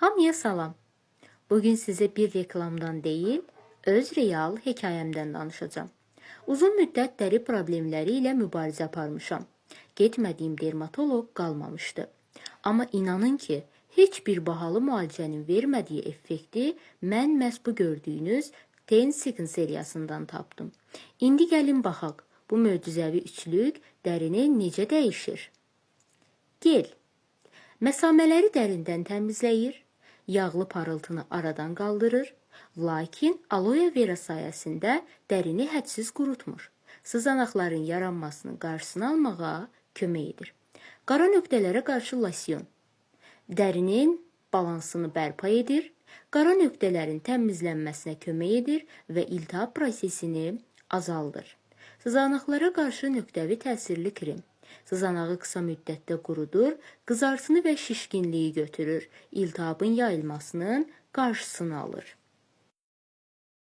Hamıya salam. Bugün size bir reklamdan değil, öz real hekayəmdən danışacağım. Uzun müddət dəri problemləri ilə mübarizə aparmışam. Getmədiyim dermatoloq qalmamışdı. Amma inanın ki, heç bir bahalı müalicənin vermədiyi effekti mən məhz bu gördüyünüz Ten Skin seriyasından tapdım. İndi gəlin baxaq, bu möcüzəvi üçlük dərini necə dəyişir? Gel. Məsamələri dərindən təmizləyir, yağlı parıltını aradan qaldırır, lakin aloe vera sayəsində dərini hədsiz qurutmur. Sızanaqların yaranmasının qarşısını almağa kömək edir. Qara nöqtələrə qarşı losyon. Dərinin balansını bərpa edir, qara nöqtələrin təmizlənməsinə kömək edir və iltihab prosesini azaldır. Sızanaqlara qarşı nöqtəvi təsirli krem. Sızanağı qısa müddətdə qurudur, qızartını və şişkinliyi götürür, iltihabın yayılmasının qarşısını alır.